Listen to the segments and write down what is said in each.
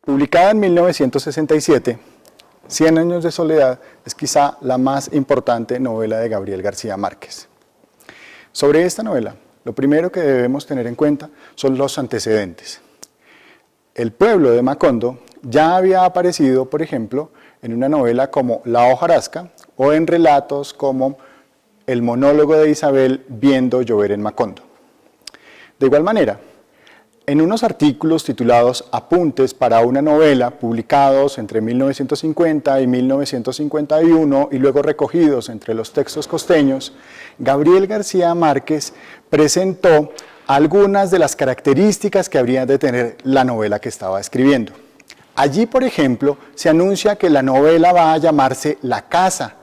Publicada en 1967, Cien años de soledad es quizá la más importante novela de Gabriel García Márquez. Sobre esta novela, lo primero que debemos tener en cuenta son los antecedentes. El pueblo de Macondo ya había aparecido, por ejemplo, en una novela como La hojarasca o en relatos como El monólogo de Isabel viendo llover en Macondo. De igual manera, en unos artículos titulados Apuntes para una novela, publicados entre 1950 y 1951 y luego recogidos entre los textos costeños, Gabriel García Márquez presentó algunas de las características que habría de tener la novela que estaba escribiendo. Allí, por ejemplo, se anuncia que la novela va a llamarse La Casa,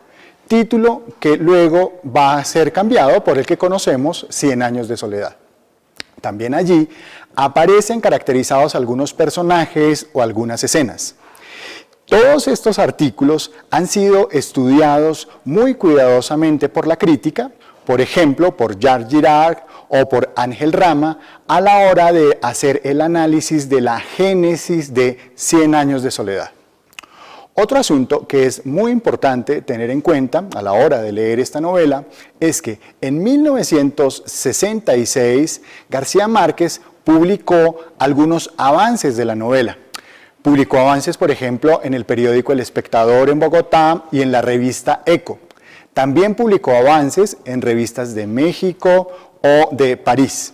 título que luego va a ser cambiado por el que conocemos, Cien años de soledad. También allí aparecen caracterizados algunos personajes o algunas escenas. Todos estos artículos han sido estudiados muy cuidadosamente por la crítica, por ejemplo, por Jacques Girard o por Ángel Rama, a la hora de hacer el análisis de la génesis de Cien años de soledad. Otro asunto que es muy importante tener en cuenta a la hora de leer esta novela es que en 1966 García Márquez publicó algunos avances de la novela. Publicó avances, por ejemplo, en el periódico El Espectador en Bogotá y en la revista Eco. También publicó avances en revistas de México o de París.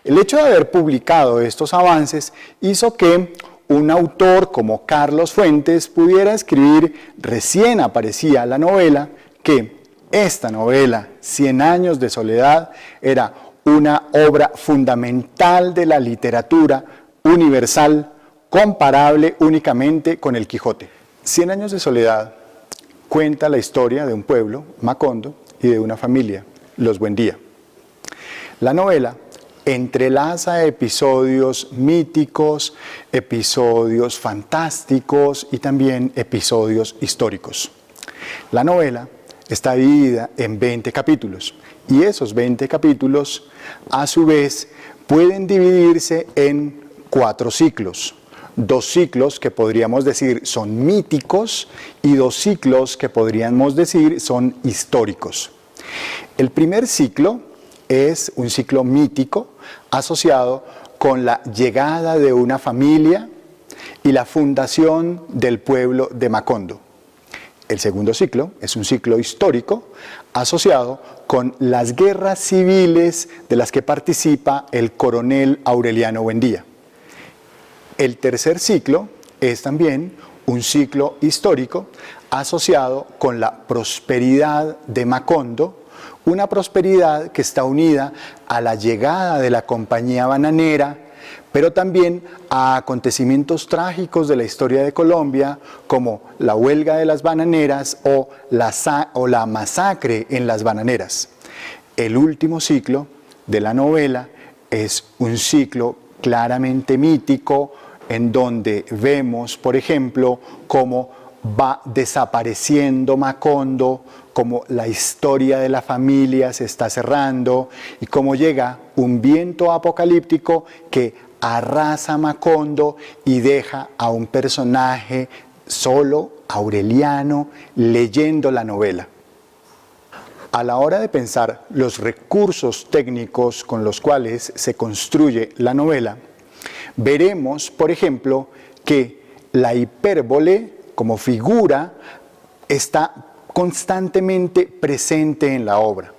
El hecho de haber publicado estos avances hizo que un autor como Carlos Fuentes pudiera escribir, recién aparecía la novela, que esta novela, Cien años de soledad, era una obra fundamental de la literatura universal, comparable únicamente con el Quijote. Cien años de soledad cuenta la historia de un pueblo, Macondo, y de una familia, los Buendía. La novela entrelaza episodios míticos, episodios fantásticos y también episodios históricos. La novela está dividida en 20 capítulos y esos 20 capítulos a su vez pueden dividirse en 4 ciclos. 2 ciclos que podríamos decir son míticos y 2 ciclos que podríamos decir son históricos. El primer ciclo es un ciclo mítico asociado con la llegada de una familia y la fundación del pueblo de Macondo. El segundo ciclo es un ciclo histórico asociado con las guerras civiles de las que participa el coronel Aureliano Buendía. El tercer ciclo es también un ciclo histórico asociado con la prosperidad de Macondo, una prosperidad que está unida a la llegada de la compañía bananera, pero también a acontecimientos trágicos de la historia de Colombia, como la huelga de las bananeras o la masacre en las bananeras. El último ciclo de la novela es un ciclo claramente mítico, en donde vemos, por ejemplo, cómo va desapareciendo Macondo, cómo la historia de la familia se está cerrando y cómo llega un viento apocalíptico que arrasa Macondo y deja a un personaje solo, Aureliano, leyendo la novela. A la hora de pensar los recursos técnicos con los cuales se construye la novela, veremos, por ejemplo, que la hipérbole como figura está constantemente presente en la obra.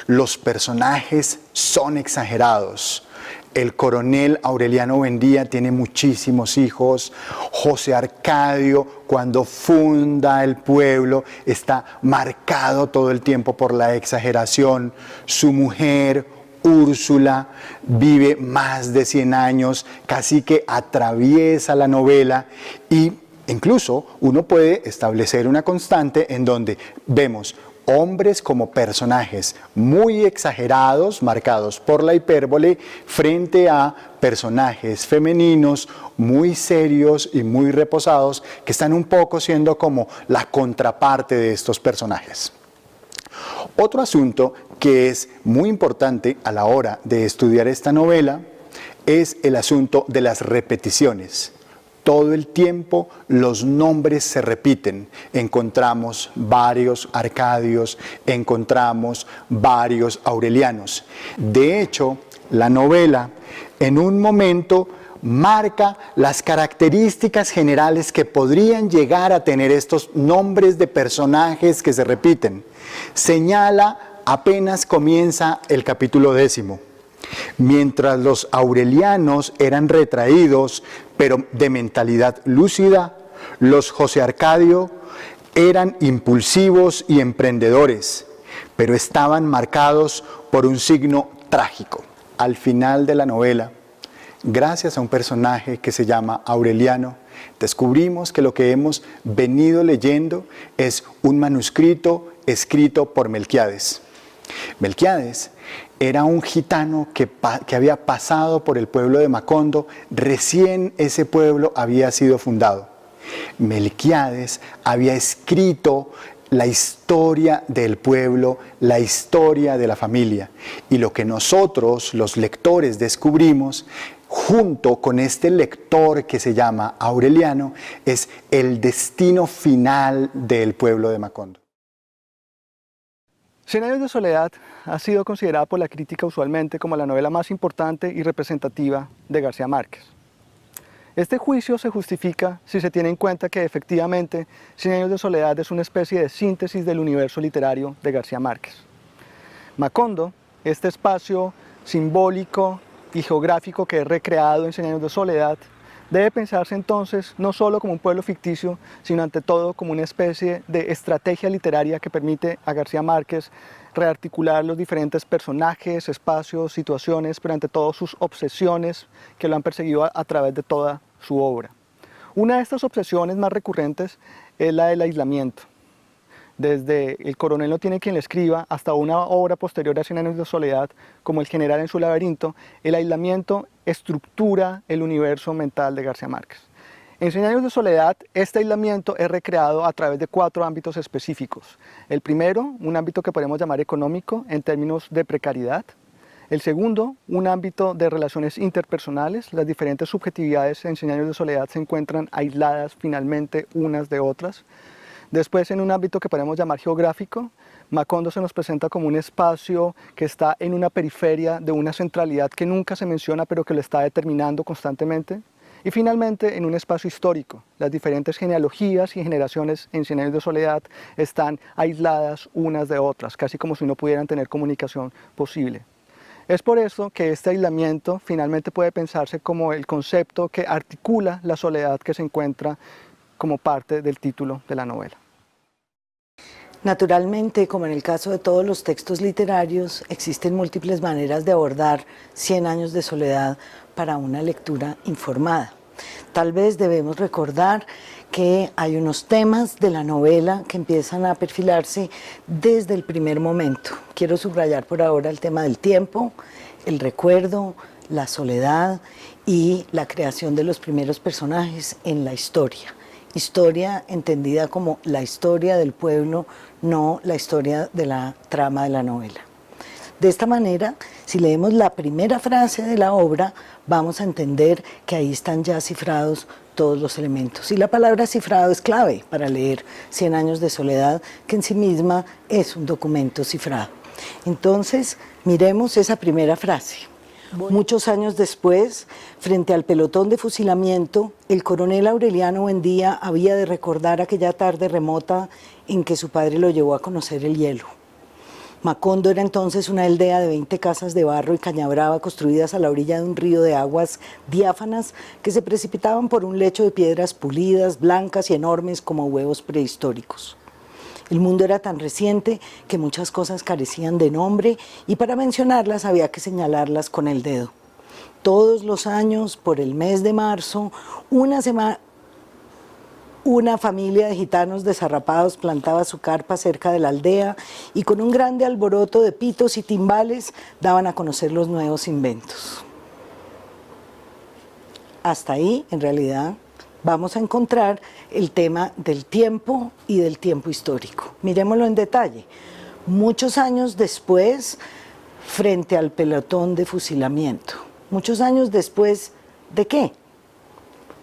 Los personajes son exagerados. El coronel Aureliano Buendía tiene muchísimos hijos. José Arcadio, cuando funda el pueblo, está marcado todo el tiempo por la exageración. Su mujer, Úrsula, vive más de 100 años, casi que atraviesa la novela y incluso uno puede establecer una constante en donde vemos hombres como personajes muy exagerados, marcados por la hipérbole, frente a personajes femeninos muy serios y muy reposados, que están un poco siendo como la contraparte de estos personajes. Otro asunto que es muy importante a la hora de estudiar esta novela es el asunto de las repeticiones. todo el tiempo los nombres se repiten. Encontramos varios Arcadios, encontramos varios Aurelianos. De hecho, la novela en un momento marca las características generales que podrían llegar a tener estos nombres de personajes que se repiten. Señala apenas comienza el capítulo 10. Mientras los aurelianos eran retraídos, pero de mentalidad lúcida, los José Arcadio eran impulsivos y emprendedores, pero estaban marcados por un signo trágico. Al final de la novela, gracias a un personaje que se llama Aureliano, descubrimos que lo que hemos venido leyendo es un manuscrito escrito por Melquíades. Melquíades era un gitano que había pasado por el pueblo de Macondo, recién ese pueblo había sido fundado. Melquíades había escrito la historia del pueblo, la historia de la familia, y lo que nosotros, los lectores, descubrimos junto con este lector que se llama Aureliano, es el destino final del pueblo de Macondo. Cien años de soledad ha sido considerada por la crítica usualmente como la novela más importante y representativa de García Márquez. Este juicio se justifica si se tiene en cuenta que efectivamente Cien años de soledad es una especie de síntesis del universo literario de García Márquez. Macondo, este espacio simbólico y geográfico que es recreado en Cien años de soledad, debe pensarse entonces no solo como un pueblo ficticio, sino ante todo como una especie de estrategia literaria que permite a García Márquez rearticular los diferentes personajes, espacios, situaciones, pero ante todo sus obsesiones que lo han perseguido a través de toda su obra. Una de estas obsesiones más recurrentes es la del aislamiento. Desde El coronel no tiene quien le escriba hasta una obra posterior a Cien años de soledad, como El general en su laberinto, el aislamiento estructura el universo mental de García Márquez. En Cien años de soledad, este aislamiento es recreado a través de 4 ámbitos específicos. El primero, un ámbito que podemos llamar económico en términos de precariedad. El segundo, un ámbito de relaciones interpersonales. Las diferentes subjetividades en Cien años de soledad se encuentran aisladas finalmente unas de otras. Después, en un ámbito que podemos llamar geográfico, Macondo se nos presenta como un espacio que está en una periferia de una centralidad que nunca se menciona, pero que lo está determinando constantemente. Y finalmente, en un espacio histórico, las diferentes genealogías y generaciones en Cien años de soledad están aisladas unas de otras, casi como si no pudieran tener comunicación posible. Es por eso que este aislamiento finalmente puede pensarse como el concepto que articula la soledad que se encuentra como parte del título de la novela. Naturalmente, como en el caso de todos los textos literarios, existen múltiples maneras de abordar 100 años de soledad para una lectura informada. Tal vez debemos recordar que hay unos temas de la novela que empiezan a perfilarse desde el primer momento. Quiero subrayar por ahora el tema del tiempo, el recuerdo, la soledad y la creación de los primeros personajes en la historia. Historia entendida como la historia del pueblo, no la historia de la trama de la novela. De esta manera, si leemos la primera frase de la obra, vamos a entender que ahí están ya cifrados todos los elementos. Y la palabra cifrado es clave para leer Cien años de soledad, que en sí misma es un documento cifrado. Entonces, miremos esa primera frase. Muchos años después, frente al pelotón de fusilamiento, el coronel Aureliano Buendía había de recordar aquella tarde remota en que su padre lo llevó a conocer el hielo. Macondo era entonces una aldea de 20 casas de barro y caña brava construidas a la orilla de un río de aguas diáfanas que se precipitaban por un lecho de piedras pulidas, blancas y enormes como huevos prehistóricos. El mundo era tan reciente que muchas cosas carecían de nombre y para mencionarlas había que señalarlas con el dedo. Todos los años, por el mes de marzo, una familia de gitanos desarrapados plantaba su carpa cerca de la aldea y con un grande alboroto de pitos y timbales daban a conocer los nuevos inventos. Hasta ahí, en realidad, vamos a encontrar el tema del tiempo y del tiempo histórico. Mirémoslo en detalle. Muchos años después, frente al pelotón de fusilamiento. Muchos años después, ¿de qué?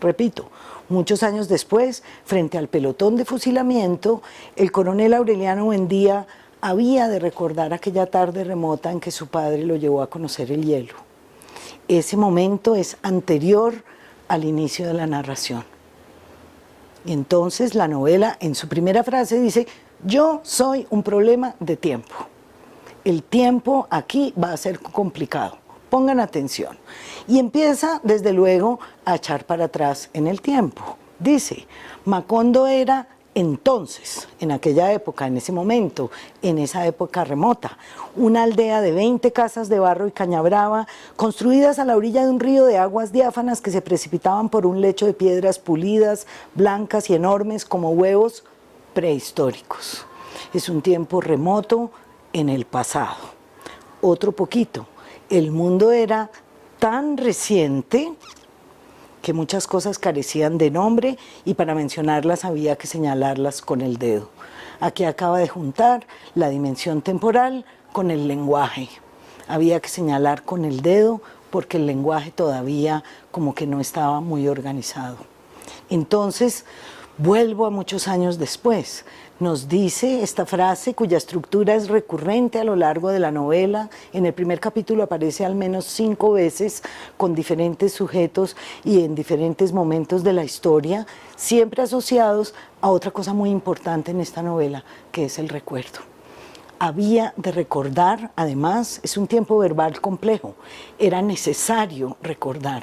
Repito, muchos años después, frente al pelotón de fusilamiento, el coronel Aureliano Buendía había de recordar aquella tarde remota en que su padre lo llevó a conocer el hielo. Ese momento es anterior al inicio de la narración. Y entonces la novela, en su primera frase, dice: yo soy un problema de tiempo. El tiempo aquí va a ser complicado. Pongan atención. Y empieza, desde luego, a echar para atrás en el tiempo. Dice: Macondo era entonces, en aquella época, en ese momento, en esa época remota, una aldea de 20 casas de barro y caña brava, construidas a la orilla de un río de aguas diáfanas que se precipitaban por un lecho de piedras pulidas, blancas y enormes como huevos prehistóricos. Es un tiempo remoto en el pasado. Otro poquito. El mundo era tan reciente que muchas cosas carecían de nombre y para mencionarlas había que señalarlas con el dedo. Aquí acaba de juntar la dimensión temporal con el lenguaje. Había que señalar con el dedo porque el lenguaje todavía como que no estaba muy organizado. Entonces, vuelvo a muchos años después. Nos dice esta frase cuya estructura es recurrente a lo largo de la novela. En el primer capítulo aparece al menos 5 veces con diferentes sujetos y en diferentes momentos de la historia, siempre asociados a otra cosa muy importante en esta novela, que es el recuerdo. Había de recordar, además, es un tiempo verbal complejo, era necesario recordar,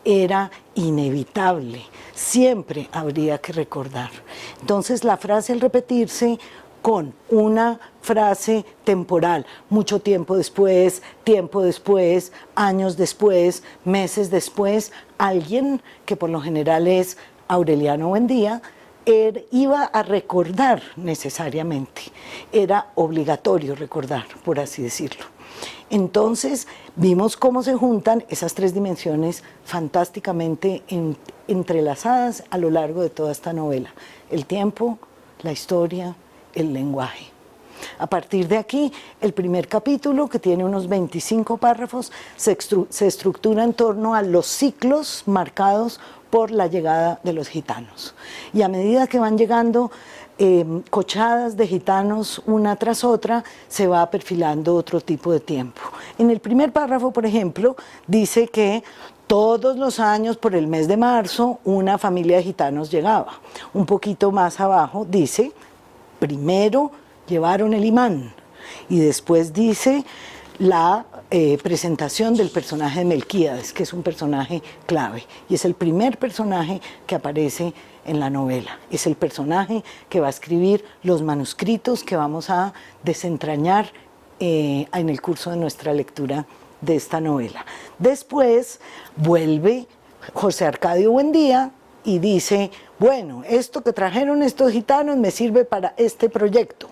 era inevitable, siempre habría que recordar. Entonces la frase al repetirse con una frase temporal, mucho tiempo después, años después, meses después, alguien que por lo general es Aureliano Buendía, iba a recordar necesariamente, era obligatorio recordar, por así decirlo. Entonces vimos cómo se juntan esas 3 dimensiones fantásticamente entrelazadas a lo largo de toda esta novela: el tiempo, la historia, el lenguaje. A partir de aquí, el primer capítulo, que tiene unos 25 párrafos, se estructura en torno a los ciclos marcados por la llegada de los gitanos. Y a medida que van llegando cochadas de gitanos una tras otra, se va perfilando otro tipo de tiempo. En el primer párrafo, por ejemplo, dice que todos los años por el mes de marzo una familia de gitanos llegaba. Un poquito más abajo dice: primero llevaron el imán, y después dice la presentación del personaje de Melquíades, que es un personaje clave, y es el primer personaje que aparece en la novela. Es el personaje que va a escribir los manuscritos que vamos a desentrañar en el curso de nuestra lectura de esta novela. Después vuelve José Arcadio Buendía y dice: bueno, esto que trajeron estos gitanos me sirve para este proyecto.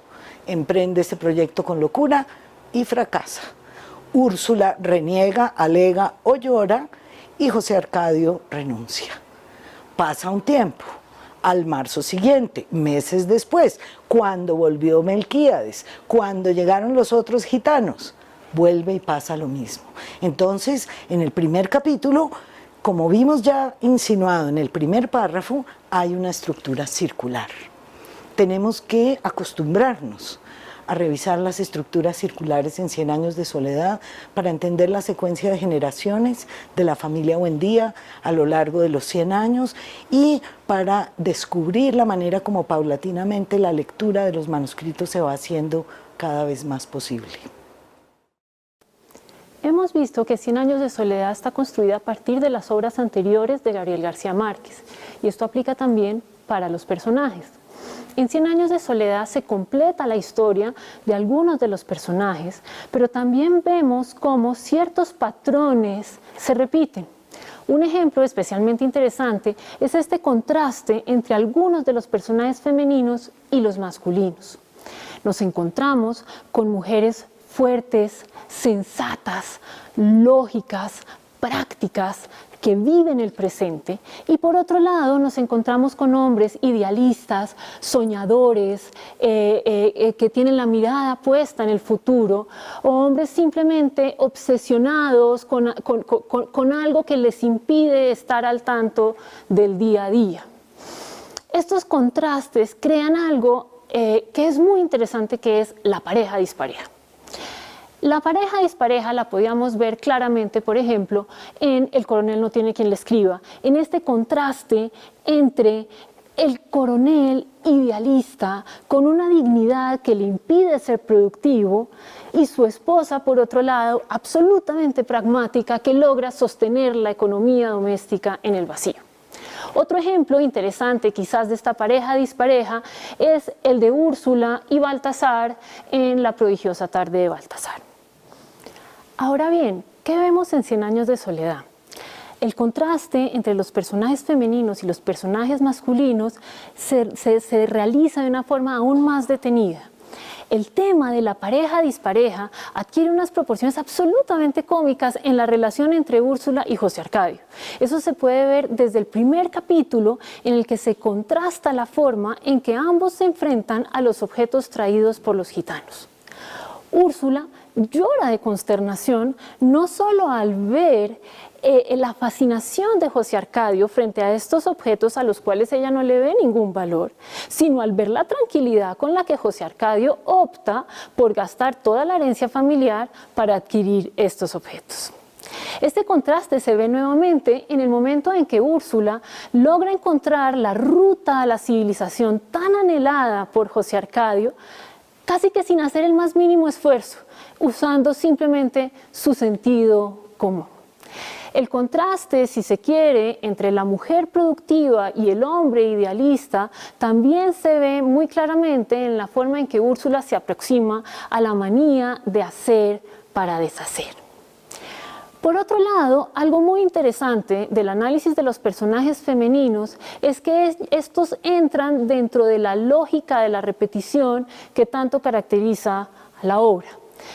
Emprende ese proyecto con locura y fracasa. Úrsula reniega, alega o llora y José Arcadio renuncia. Pasa un tiempo. Al marzo siguiente, meses después, cuando volvió Melquíades, cuando llegaron los otros gitanos, vuelve y pasa lo mismo. Entonces, en el primer capítulo, como vimos ya insinuado en el primer párrafo, hay una estructura circular. Tenemos que acostumbrarnos a revisar las estructuras circulares en 100 años de soledad para entender la secuencia de generaciones de la familia Buendía a lo largo de los 100 años y para descubrir la manera como paulatinamente la lectura de los manuscritos se va haciendo cada vez más posible. Hemos visto que 100 años de soledad está construida a partir de las obras anteriores de Gabriel García Márquez, y esto aplica también para los personajes. En 100 años de soledad se completa la historia de algunos de los personajes, pero también vemos cómo ciertos patrones se repiten. Un ejemplo especialmente interesante es este contraste entre algunos de los personajes femeninos y los masculinos. Nos encontramos con mujeres fuertes, sensatas, lógicas, prácticas, que viven el presente, y por otro lado nos encontramos con hombres idealistas, soñadores, que tienen la mirada puesta en el futuro, o hombres simplemente obsesionados con algo que les impide estar al tanto del día a día. Estos contrastes crean algo que es muy interesante, que es la pareja dispareja. La pareja dispareja la podíamos ver claramente, por ejemplo, en El coronel no tiene quien le escriba, en este contraste entre el coronel idealista con una dignidad que le impide ser productivo y su esposa, por otro lado, absolutamente pragmática, que logra sostener la economía doméstica en el vacío. Otro ejemplo interesante quizás de esta pareja dispareja es el de Úrsula y Baltasar en La prodigiosa tarde de Baltasar. Ahora bien, ¿qué vemos en Cien años de soledad? El contraste entre los personajes femeninos y los personajes masculinos se realiza de una forma aún más detenida. El tema de la pareja dispareja adquiere unas proporciones absolutamente cómicas en la relación entre Úrsula y José Arcadio. Eso se puede ver desde el primer capítulo, en el que se contrasta la forma en que ambos se enfrentan a los objetos traídos por los gitanos. Úrsula llora de consternación no solo al ver la fascinación de José Arcadio frente a estos objetos a los cuales ella no le ve ningún valor, sino al ver la tranquilidad con la que José Arcadio opta por gastar toda la herencia familiar para adquirir estos objetos. Este contraste se ve nuevamente en el momento en que Úrsula logra encontrar la ruta a la civilización tan anhelada por José Arcadio, casi que sin hacer el más mínimo esfuerzo, usando simplemente su sentido común. El contraste, si se quiere, entre la mujer productiva y el hombre idealista también se ve muy claramente en la forma en que Úrsula se aproxima a la manía de hacer para deshacer. Por otro lado, algo muy interesante del análisis de los personajes femeninos es que estos entran dentro de la lógica de la repetición que tanto caracteriza a la obra.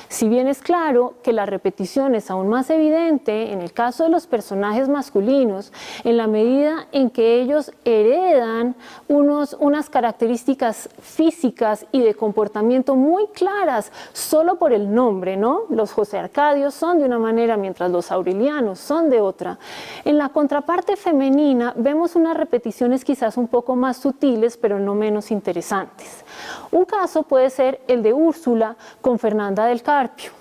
Si bien es claro que la repetición es aún más evidente en el caso de los personajes masculinos, en la medida en que ellos heredan unas características físicas y de comportamiento muy claras solo por el nombre, ¿no? Los José Arcadios son de una manera, mientras los Aurelianos son de otra. En la contraparte femenina vemos unas repeticiones quizás un poco más sutiles, pero no menos interesantes. Un caso puede ser el de Úrsula con Fernanda del Carpio.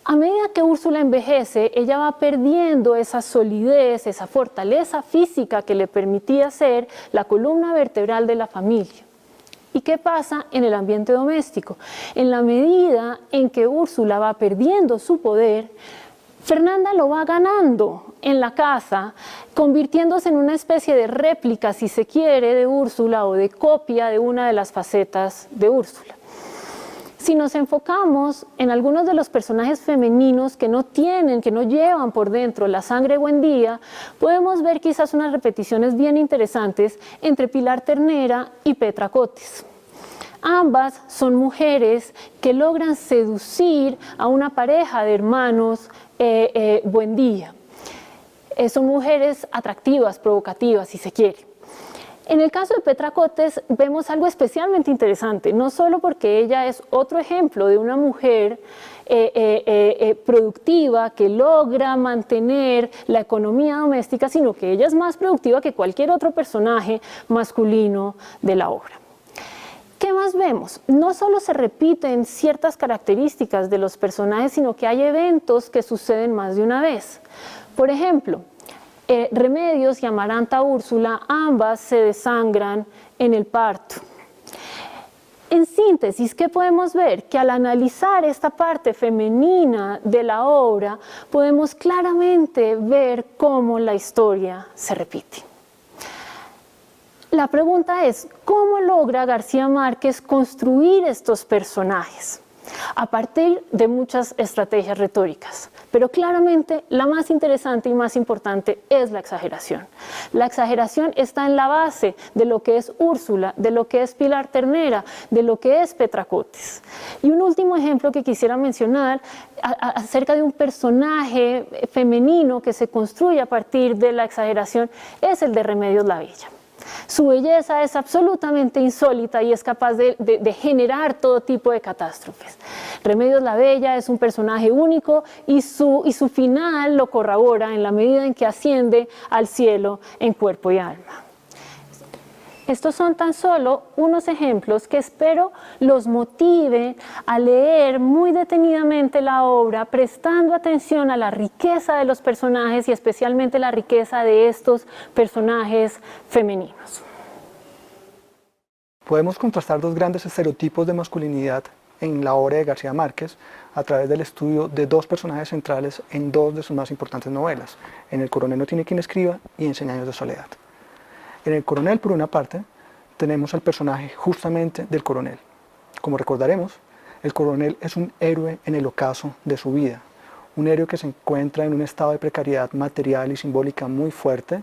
A medida que Úrsula envejece, ella va perdiendo esa solidez, esa fortaleza física que le permitía ser la columna vertebral de la familia. ¿Y qué pasa en el ambiente doméstico? En la medida en que Úrsula va perdiendo su poder, Fernanda lo va ganando en la casa, convirtiéndose en una especie de réplica, si se quiere, de Úrsula, o de copia de una de las facetas de Úrsula. Si nos enfocamos en algunos de los personajes femeninos que no llevan por dentro la sangre Buendía, podemos ver quizás unas repeticiones bien interesantes entre Pilar Ternera y Petra Cotes. Ambas son mujeres que logran seducir a una pareja de hermanos Buendía. Son mujeres atractivas, provocativas, si se quiere. En el caso de Petra Cotes vemos algo especialmente interesante, no solo porque ella es otro ejemplo de una mujer productiva que logra mantener la economía doméstica, sino que ella es más productiva que cualquier otro personaje masculino de la obra. ¿Qué más vemos? No solo se repiten ciertas características de los personajes, sino que hay eventos que suceden más de una vez. Por ejemplo, Remedios y Amaranta Úrsula, ambas se desangran en el parto. En síntesis, ¿qué podemos ver? Que al analizar esta parte femenina de la obra, podemos claramente ver cómo la historia se repite. La pregunta es, ¿cómo logra García Márquez construir estos personajes? a partir de muchas estrategias retóricas. Pero claramente la más interesante y más importante es la exageración. La exageración está en la base de lo que es Úrsula, de lo que es Pilar Ternera, de lo que es Petracotes. Y un último ejemplo que quisiera mencionar acerca de un personaje femenino que se construye a partir de la exageración es el de Remedios la Bella. Su belleza es absolutamente insólita y es capaz de generar todo tipo de catástrofes. Remedios la Bella es un personaje único y su final lo corrobora en la medida en que asciende al cielo en cuerpo y alma. Estos son tan solo unos ejemplos que espero los motive a leer muy detenidamente la obra, prestando atención a la riqueza de los personajes y especialmente la riqueza de estos personajes femeninos. Podemos contrastar dos grandes estereotipos de masculinidad en la obra de García Márquez a través del estudio de dos personajes centrales en dos de sus más importantes novelas, en El coronel no tiene quien escriba y en Cien años de soledad. En El coronel, por una parte, tenemos al personaje justamente del coronel. Como recordaremos, el coronel es un héroe en el ocaso de su vida, un héroe que se encuentra en un estado de precariedad material y simbólica muy fuerte,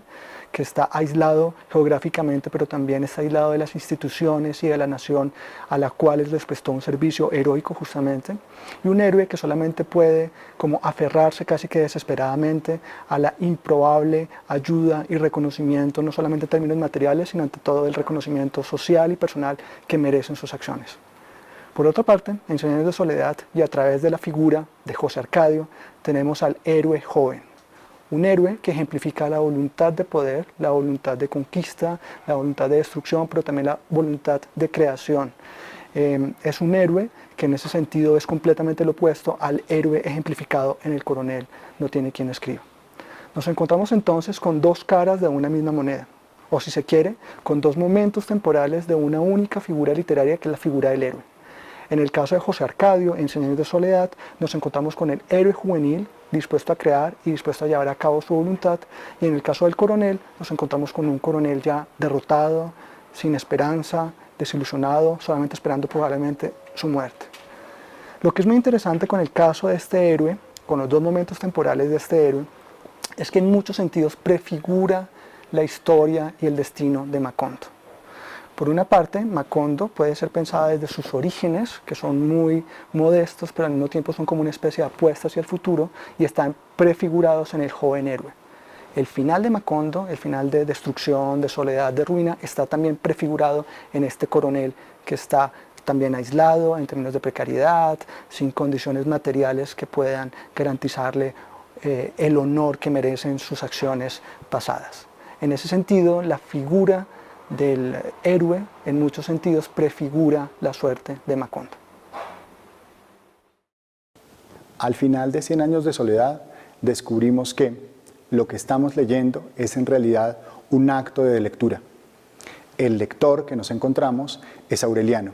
que está aislado geográficamente, pero también está aislado de las instituciones y de la nación a las cuales les prestó un servicio heroico justamente, y un héroe que solamente puede como aferrarse casi que desesperadamente a la improbable ayuda y reconocimiento, no solamente en términos materiales, sino ante todo el reconocimiento social y personal que merecen sus acciones. Por otra parte, en Cien años de soledad y a través de la figura de José Arcadio, tenemos al héroe joven. Un héroe que ejemplifica la voluntad de poder, la voluntad de conquista, la voluntad de destrucción, pero también la voluntad de creación. Es un héroe que en ese sentido es completamente lo opuesto al héroe ejemplificado en El coronel no tiene quien escriba. Nos encontramos entonces con dos caras de una misma moneda, o si se quiere, con dos momentos temporales de una única figura literaria que es la figura del héroe. En el caso de José Arcadio, en Cien años de soledad, nos encontramos con el héroe juvenil dispuesto a crear y dispuesto a llevar a cabo su voluntad, y en el caso del coronel nos encontramos con un coronel ya derrotado, sin esperanza, desilusionado, solamente esperando probablemente su muerte. Lo que es muy interesante con el caso de este héroe, con los dos momentos temporales de este héroe, es que en muchos sentidos prefigura la historia y el destino de Macondo. Por una parte, Macondo puede ser pensada desde sus orígenes, que son muy modestos, pero al mismo tiempo son como una especie de apuesta hacia el futuro y están prefigurados en el joven héroe. El final de Macondo, el final de destrucción, de soledad, de ruina, está también prefigurado en este coronel que está también aislado en términos de precariedad, sin condiciones materiales que puedan garantizarle el honor que merecen sus acciones pasadas. En ese sentido, la figura del héroe, en muchos sentidos, prefigura la suerte de Macondo. Al final de 100 años de soledad, descubrimos que lo que estamos leyendo es en realidad un acto de lectura. El lector que nos encontramos es Aureliano.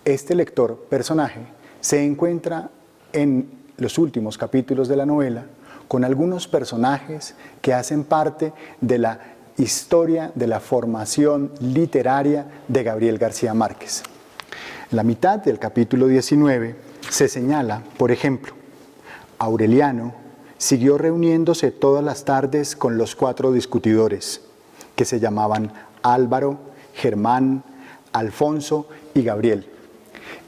Este lector, personaje, se encuentra en los últimos capítulos de la novela con algunos personajes que hacen parte de la historia de la formación literaria de Gabriel García Márquez. En la mitad del capítulo 19 se señala, por ejemplo, Aureliano siguió reuniéndose todas las tardes con los 4 discutidores, que se llamaban Álvaro, Germán, Alfonso y Gabriel.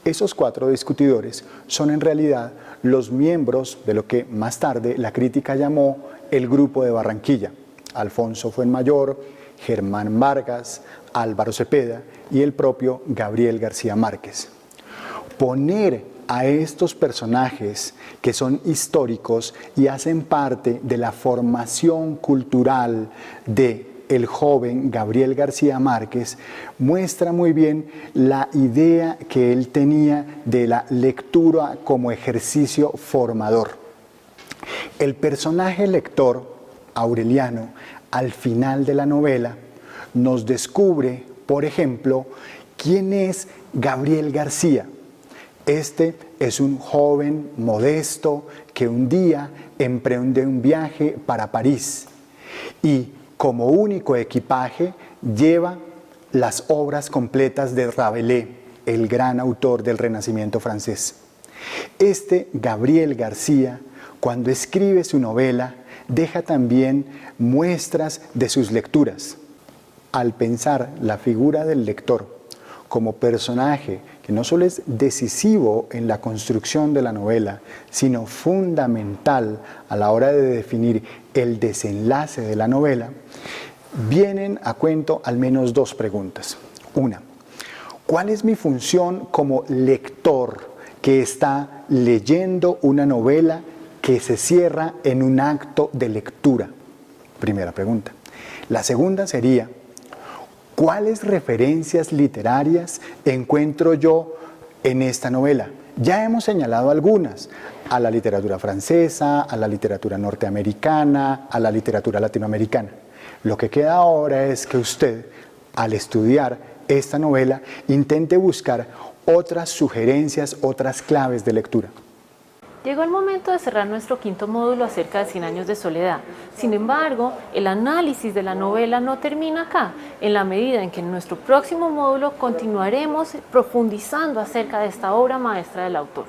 Esos 4 discutidores son en realidad los miembros de lo que más tarde la crítica llamó el Grupo de Barranquilla. Alfonso Fuenmayor, Germán Vargas, Álvaro Cepeda y el propio Gabriel García Márquez. Poner a estos personajes que son históricos y hacen parte de la formación cultural del joven Gabriel García Márquez muestra muy bien la idea que él tenía de la lectura como ejercicio formador. El personaje lector, Aureliano, al final de la novela, nos descubre, por ejemplo, quién es Gabriel García. Este es un joven modesto que un día emprende un viaje para París y como único equipaje lleva las obras completas de Rabelais, el gran autor del Renacimiento francés. Este Gabriel García, cuando escribe su novela, deja también muestras de sus lecturas. Al pensar la figura del lector como personaje que no solo es decisivo en la construcción de la novela, sino fundamental a la hora de definir el desenlace de la novela, vienen a cuento al menos dos preguntas. Una, ¿cuál es mi función como lector que está leyendo una novela que se cierra en un acto de lectura? Primera pregunta. La segunda sería, ¿cuáles referencias literarias encuentro yo en esta novela? Ya hemos señalado algunas, a la literatura francesa, a la literatura norteamericana, a la literatura latinoamericana. Lo que queda ahora es que usted, al estudiar esta novela, intente buscar otras sugerencias, otras claves de lectura. Llegó el momento de cerrar nuestro quinto módulo acerca de 100 años de soledad. Sin embargo, el análisis de la novela no termina acá, en la medida en que en nuestro próximo módulo continuaremos profundizando acerca de esta obra maestra del autor.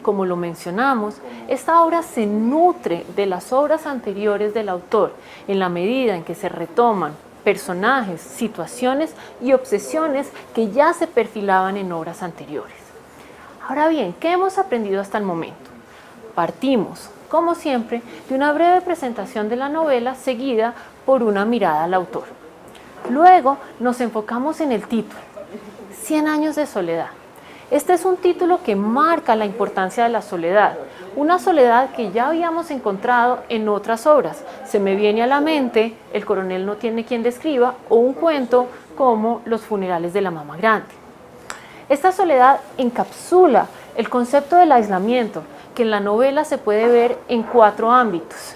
Como lo mencionamos, esta obra se nutre de las obras anteriores del autor, en la medida en que se retoman personajes, situaciones y obsesiones que ya se perfilaban en obras anteriores. Ahora bien, ¿qué hemos aprendido hasta el momento? Partimos, como siempre, de una breve presentación de la novela seguida por una mirada al autor. Luego nos enfocamos en el título, 100 años de soledad. Este es un título que marca la importancia de la soledad, una soledad que ya habíamos encontrado en otras obras. Se me viene a la mente El coronel no tiene quien le escriba o un cuento como Los funerales de la mamá grande. Esta soledad encapsula el concepto del aislamiento, que en la novela se puede ver en 4 ámbitos.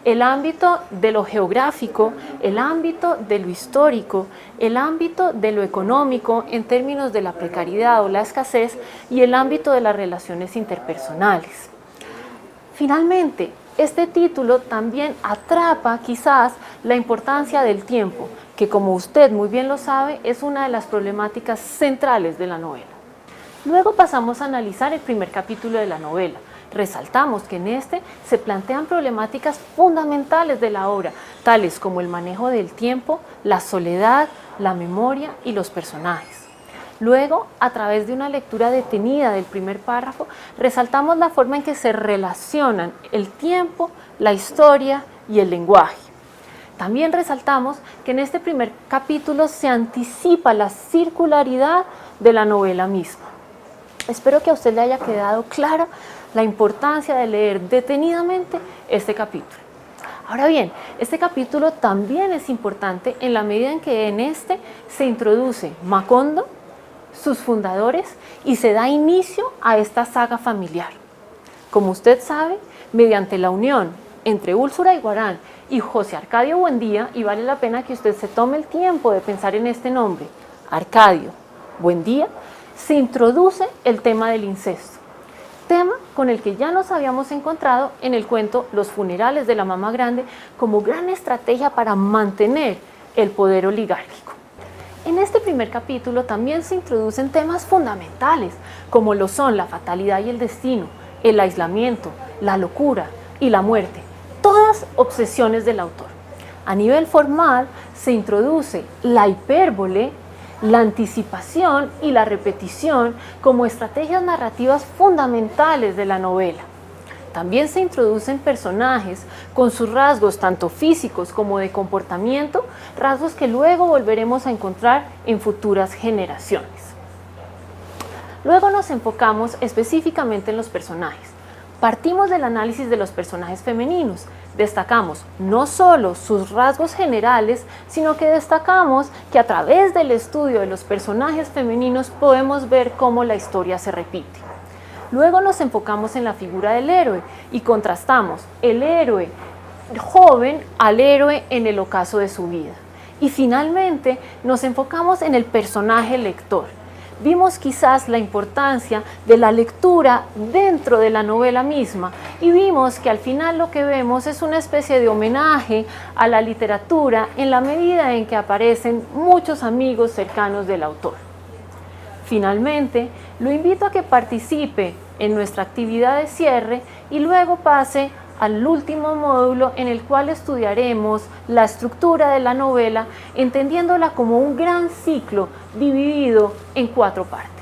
El ámbito de lo geográfico, el ámbito de lo histórico, el ámbito de lo económico en términos de la precariedad o la escasez y el ámbito de las relaciones interpersonales. Finalmente, este título también atrapa quizás la importancia del tiempo, que como usted muy bien lo sabe, es una de las problemáticas centrales de la novela. Luego pasamos a analizar el primer capítulo de la novela. Resaltamos que en este se plantean problemáticas fundamentales de la obra, tales como el manejo del tiempo, la soledad, la memoria y los personajes. Luego, a través de una lectura detenida del primer párrafo, resaltamos la forma en que se relacionan el tiempo, la historia y el lenguaje. También resaltamos que en este primer capítulo se anticipa la circularidad de la novela misma. Espero que a usted le haya quedado clara la importancia de leer detenidamente este capítulo. Ahora bien, este capítulo también es importante en la medida en que en este se introduce Macondo, sus fundadores y se da inicio a esta saga familiar. Como usted sabe, mediante la unión entre Úrsula Iguarán y José Arcadio Buendía, y vale la pena que usted se tome el tiempo de pensar en este nombre, Arcadio Buendía, se introduce el tema del incesto, tema con el que ya nos habíamos encontrado en el cuento Los funerales de la mamá grande como gran estrategia para mantener el poder oligárquico. En este primer capítulo también se introducen temas fundamentales como lo son la fatalidad y el destino, el aislamiento, la locura y la muerte, todas obsesiones del autor. A nivel formal se introduce la hipérbole, la anticipación y la repetición como estrategias narrativas fundamentales de la novela. También se introducen personajes con sus rasgos tanto físicos como de comportamiento, rasgos que luego volveremos a encontrar en futuras generaciones. Luego nos enfocamos específicamente en los personajes. Partimos del análisis de los personajes femeninos. Destacamos no solo sus rasgos generales, sino que destacamos que a través del estudio de los personajes femeninos podemos ver cómo la historia se repite. Luego nos enfocamos en la figura del héroe y contrastamos el héroe joven al héroe en el ocaso de su vida. Y finalmente nos enfocamos en el personaje lector. Vimos quizás la importancia de la lectura dentro de la novela misma y vimos que al final lo que vemos es una especie de homenaje a la literatura en la medida en que aparecen muchos amigos cercanos del autor. Finalmente, lo invito a que participe en nuestra actividad de cierre y luego pase al último módulo en el cual estudiaremos la estructura de la novela, entendiéndola como un gran ciclo dividido en 4 partes.